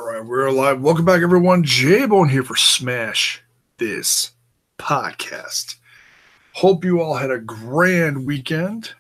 right, we're live. Welcome back, everyone. J-Bone here for Smash This Podcast. Hope you all had a grand weekend.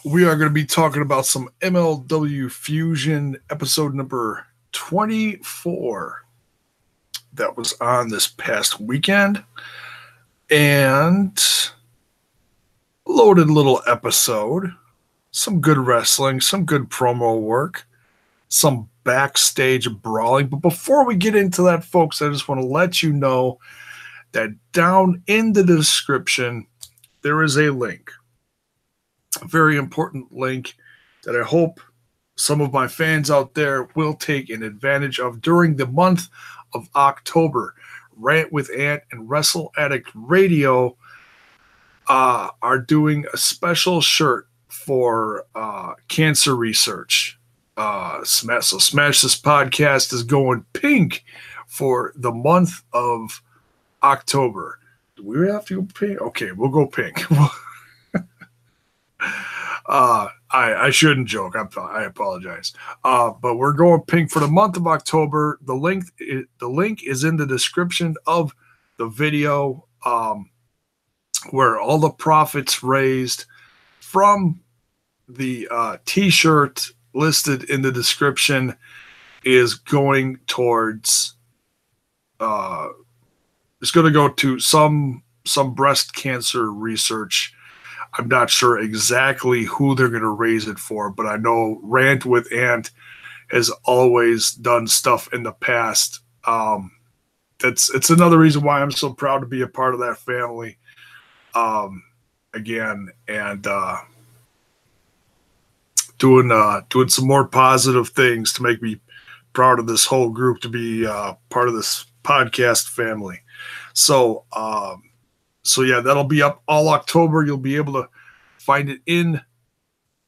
We are going to be talking about some MLW Fusion episode number 24 that was on this past weekend. And loaded little episode, some good wrestling, some good promo work, some backstage brawling. But before we get into that, folks, I just want to let you know that down in the description, there is a link, a very important link that I hope some of my fans out there will take an advantage of during the month of October. Rant with Ant and Wrestle Addict Radio are doing a special shirt for cancer research. Smash This Podcast is going pink for the month of October. Do we have to go pink? Okay, we'll go pink. I shouldn't joke. I apologize. But we're going pink for the month of October. The link is in the description of the video. Where all the profits raised from the T-shirt listed in the description is going towards. It's going to go to some breast cancer research. I'm not sure exactly who they're going to raise it for, but I know Rant with Ant has always done stuff in the past. It's another reason why I'm so proud to be a part of that family. Again, and doing some more positive things to make me proud of this whole group to be part of this podcast family. So yeah, that'll be up all October. You'll be able to find it in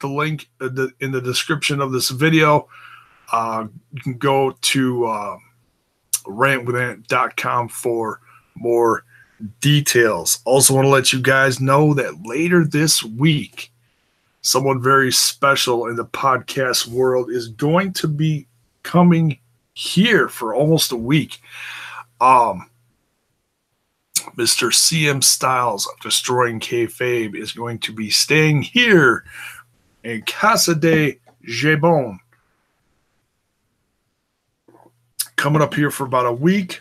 the link in the description of this video. You can go to rantwithant.com for more details. Also want to let you guys know that later this week, someone very special in the podcast world is going to be coming here for almost a week. Mr. CM Styles of Destroying Kayfabe is going to be staying here in Casa de J-Bone. Coming up here for about a week.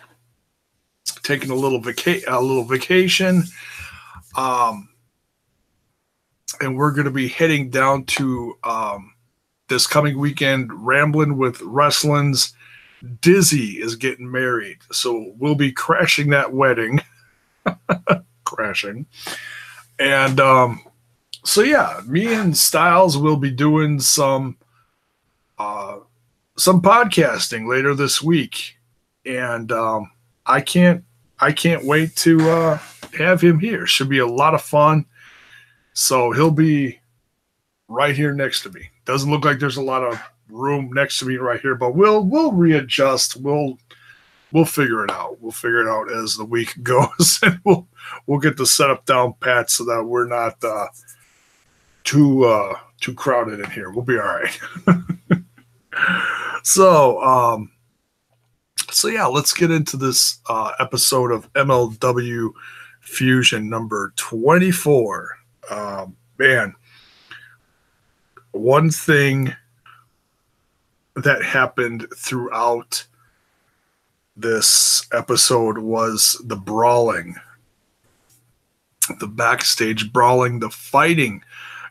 Taking a little vacation, and we're going to be heading down to this coming weekend. Rambling with Wrestling's Dizzy is getting married, so we'll be crashing that wedding, and so yeah, me and Styles will be doing some podcasting later this week, and I can't wait to have him here. Should be a lot of fun. So he'll be right here next to me. Doesn't look like there's a lot of room next to me right here, but we'll readjust. We'll figure it out. We'll figure it out as the week goes, and we'll get the setup down pat so that we're not too crowded in here. We'll be all right. So yeah, let's get into this episode of MLW Fusion number 24. Man, one thing that happened throughout this episode was the brawling, the backstage brawling, the fighting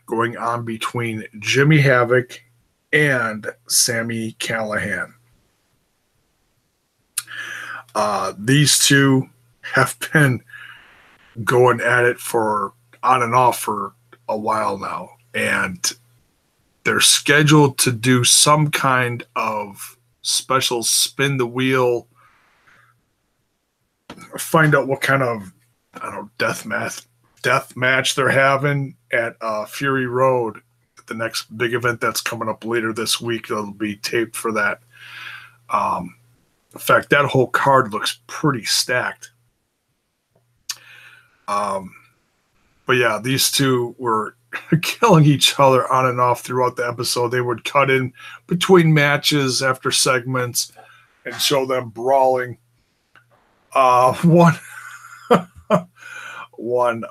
going on between Jimmy Havoc and Sami Callihan. These two have been going at it for on and off for a while now, and they're scheduled to do some kind of special spin the wheel, find out what kind of death match they're having at Fury Road, the next big event that's coming up later this week. That'll be taped for that. In fact, that whole card looks pretty stacked. But yeah, these two were killing each other on and off throughout the episode. They would cut in between matches after segments and show them brawling. One, one,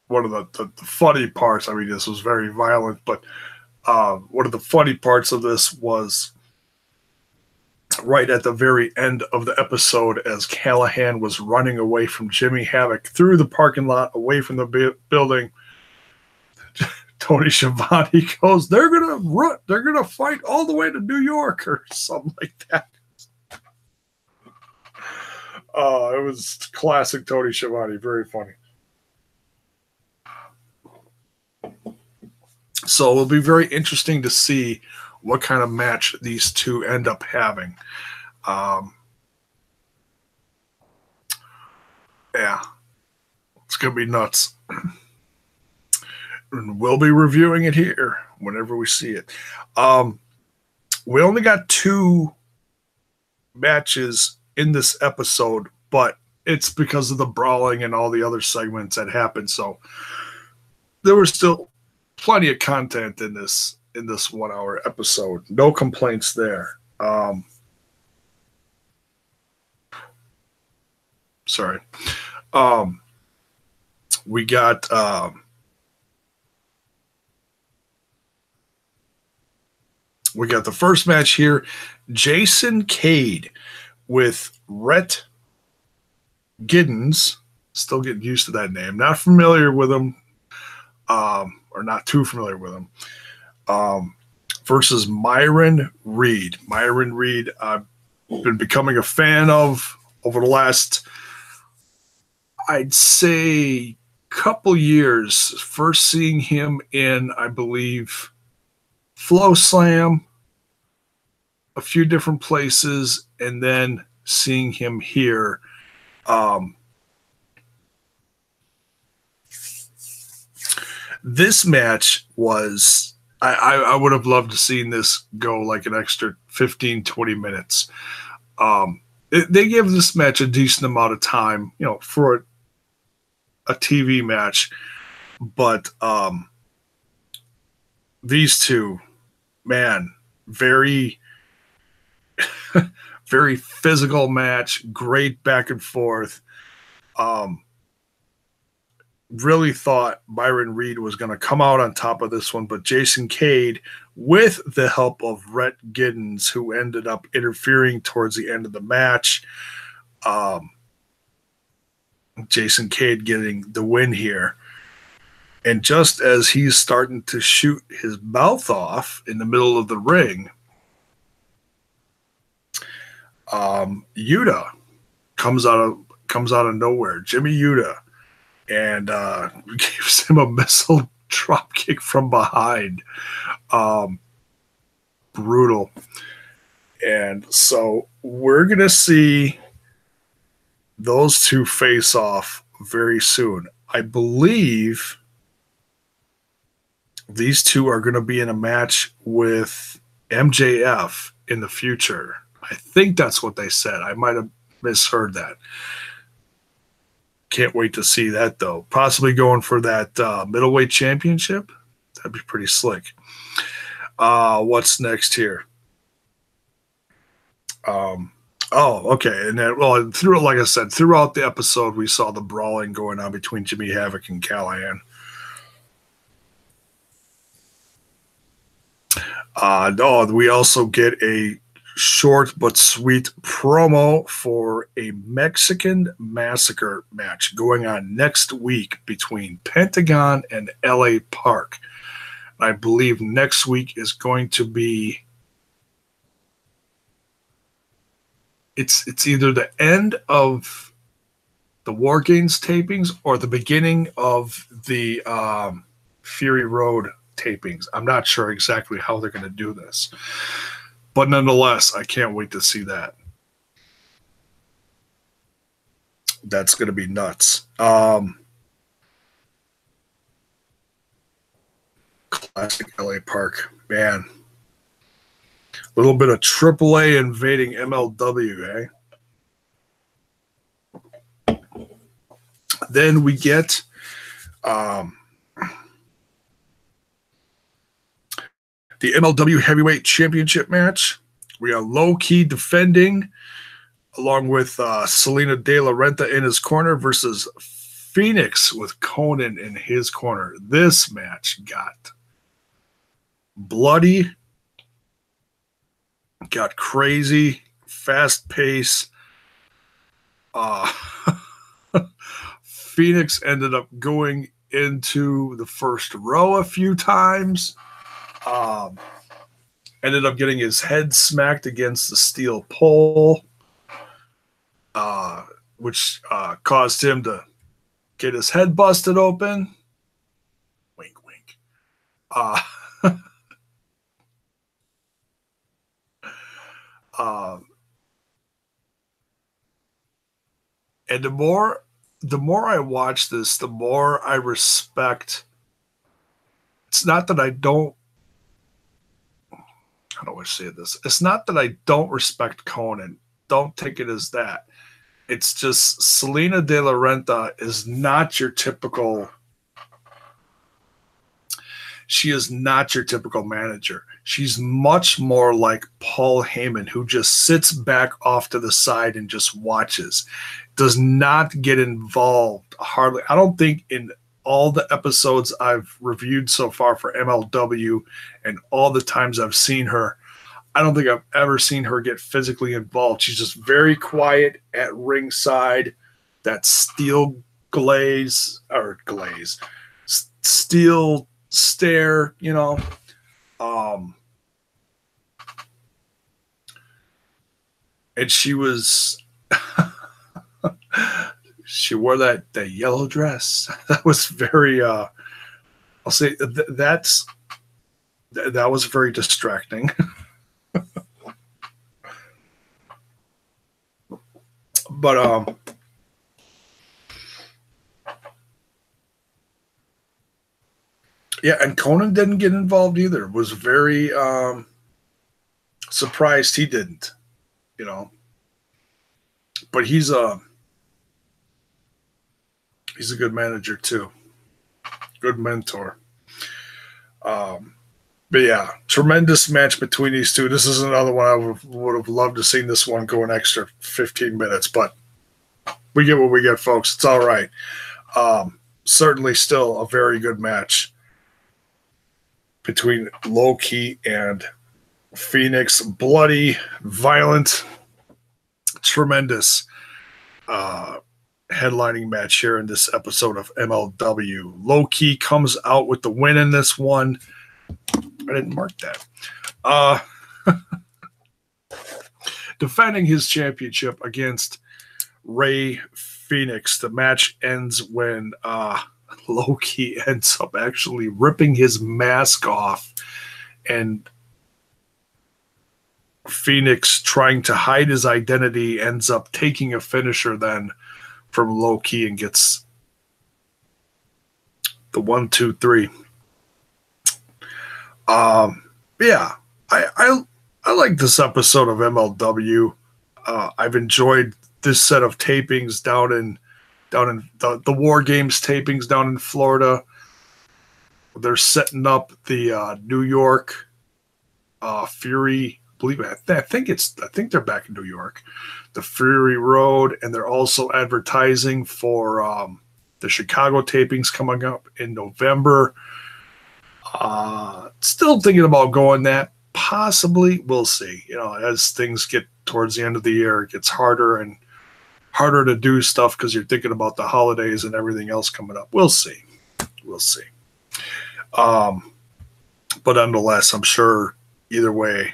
one of the funny parts. I mean, this was very violent, but one of the funny parts of this was right at the very end of the episode as Callahan was running away from Jimmy Havoc through the parking lot, away from the building. Tony Schiavone goes, they're gonna fight all the way to New York or something like that. It was classic Tony Schiavone, very funny. So it'll be very interesting to see what kind of match these two end up having. Yeah, it's gonna be nuts. And we'll be reviewing it here whenever we see it. We only got 2 matches in this episode, but it's because of the brawling and all the other segments that happened. So there was still plenty of content in this 1 hour episode. No complaints there. Sorry. We got the first match here. Jason Cade with Rhett Giddens. Still getting used to that name. Not familiar with him. Or not too familiar with him. Versus Myron Reed. Myron Reed, I've been becoming a fan of over the last, I'd say, couple years. First seeing him in, I believe, Flow Slam, a few different places, and then seeing him here. This match was, I would have loved to seen this go like an extra 15, 20 minutes. They gave this match a decent amount of time, for a TV match. But these two, man, very, very physical match, great back and forth. Really thought Myron Reed was going to come out on top of this one, but Jason Cade, with the help of Rhett Giddens, who ended up interfering towards the end of the match, Jason Cade getting the win here. And just as he's starting to shoot his mouth off in the middle of the ring, Yuta comes out of nowhere. Jimmy Yuta. And gives him a missile drop kick from behind. Brutal. And so we're going to see those two face off very soon. I believe these two are going to be in a match with MJF in the future. I think that's what they said. I might have misheard that. Can't wait to see that, though. Possibly going for that middleweight championship. That'd be pretty slick. What's next here? Okay. And then, well, like I said, throughout the episode, we saw the brawling going on between Jimmy Havoc and Callahan. We also get a short but sweet promo for a Mexican Massacre match going on next week between Pentagon and LA Park. I believe next week is going to be, it's either the end of the War Games tapings or the beginning of the Fury Road tapings. I'm not sure exactly how they're going to do this. But nonetheless, I can't wait to see that. That's going to be nuts. Classic LA Park. Man. A little bit of AAA invading MLW, eh? Then we get the MLW Heavyweight Championship match. We got Low Key defending, along with Selena De La Renta in his corner versus Phoenix with Conan in his corner. This match got bloody, got crazy, fast pace. Phoenix ended up going into the first row a few times. Ended up getting his head smacked against the steel pole, which caused him to get his head busted open. Wink, wink. And the more I watch this, the more I respect. It's not that I don't. How do I say this? It's not that I don't respect Conan. Don't take it as that. It's just Selena De La Renta is not your typical. She is not your typical manager. She's much more like Paul Heyman, who just sits back off to the side and just watches. Does not get involved hardly. I don't think in all the episodes I've reviewed so far for MLW and all the times I've seen her, I don't think I've ever seen her get physically involved. She's just very quiet at ringside. That steel steel stare, you know. And she was she wore that yellow dress. That was very I'll say that was very distracting. But yeah, and Conan didn't get involved either. Was very surprised he didn't, you know. But he's a good manager too. Good mentor. But yeah, tremendous match between these two. This is another one I would have loved to see this one go an extra 15 minutes, but we get what we get, folks. It's all right. Certainly still a very good match between Low Key and Phoenix. Bloody, violent, tremendous headlining match here in this episode of MLW. Low Key comes out with the win in this one. I didn't mark that. Defending his championship against Ray Phoenix. The match ends when Low Key ends up actually ripping his mask off, and Phoenix, trying to hide his identity, ends up taking a finisher then from Low Key and gets the 1, 2, 3. Yeah, I like this episode of MLW. I've enjoyed this set of tapings down in the War Games tapings down in Florida. They're setting up the New York Fury. I think they're back in New York, the Fury Road, and they're also advertising for the Chicago tapings coming up in November. Still thinking about going that. Possibly, we'll see. You know, as things get towards the end of the year, it gets harder and harder to do stuff because you're thinking about the holidays and everything else coming up. We'll see. We'll see. But nonetheless, I'm sure either way,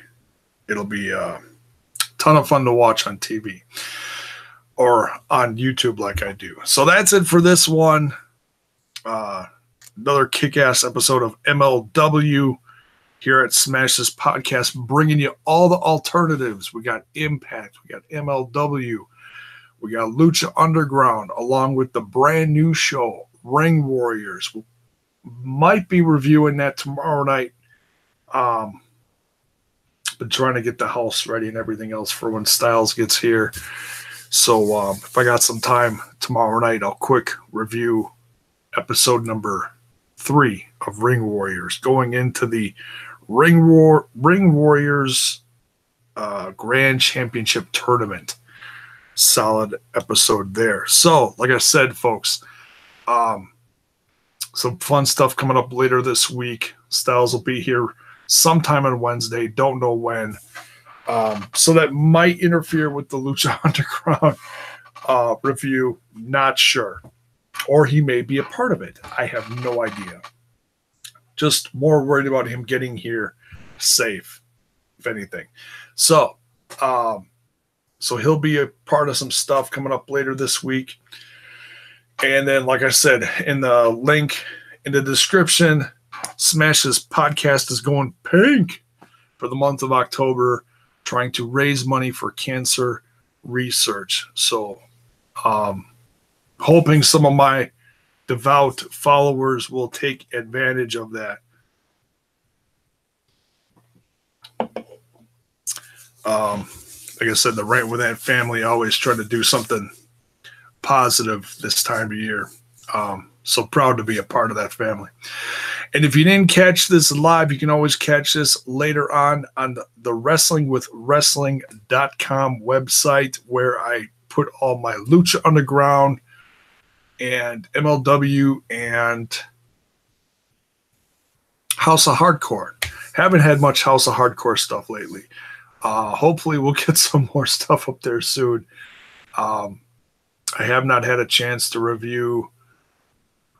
it'll be a ton of fun to watch on TV or on YouTube like I do. So that's it for this one. Another kick-ass episode of MLW here at Smash This Podcast, bringing you all the alternatives. We got Impact, we got MLW, we got Lucha Underground, along with the brand new show, Ring Warriors. We might be reviewing that tomorrow night. Been trying to get the house ready and everything else for when Styles gets here. So if I got some time tomorrow night, I'll quick review episode number 3 of Ring Warriors, going into the Ring Warriors Grand Championship Tournament. Solid episode there. So, like I said, folks, some fun stuff coming up later this week. Styles will be here sometime on Wednesday. Don't know when. So that might interfere with the Lucha Underground review. Not sure. Or he may be a part of it. I have no idea. Just more worried about him getting here safe, if anything. So he'll be a part of some stuff coming up later this week. And then, like I said, in the link in the description, Smash's podcast is going pink for the month of October, trying to raise money for cancer research. So, hoping some of my devout followers will take advantage of that. Like I said, the Rant With Ant family always try to do something positive this time of year. So proud to be a part of that family. And if you didn't catch this live, you can always catch this later on the WrestlingWithWrestling.com website, where I put all my Lucha Underground and MLW and House of Hardcore. Haven't had much House of Hardcore stuff lately. Hopefully we'll get some more stuff up there soon. I have not had a chance to review,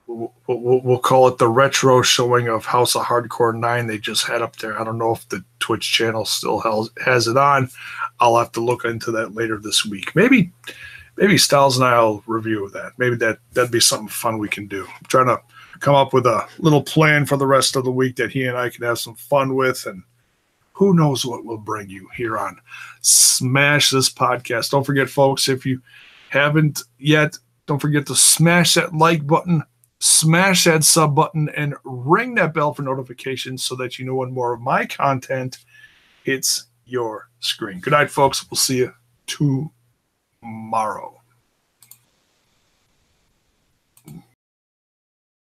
we'll call it the retro showing of House of Hardcore 9 they just had up there. I don't know if the Twitch channel still has it on. I'll have to look into that later this week. Maybe Styles and I will review that. Maybe that'd be something fun we can do. I'm trying to come up with a little plan for the rest of the week that he and I can have some fun with, and who knows what we'll bring you here on Smash This Podcast. Don't forget, folks, if you haven't yet, don't forget to smash that like button, smash that sub button, and ring that bell for notifications so that you know when more of my content hits your screen. Good night, folks. We'll see you tomorrow.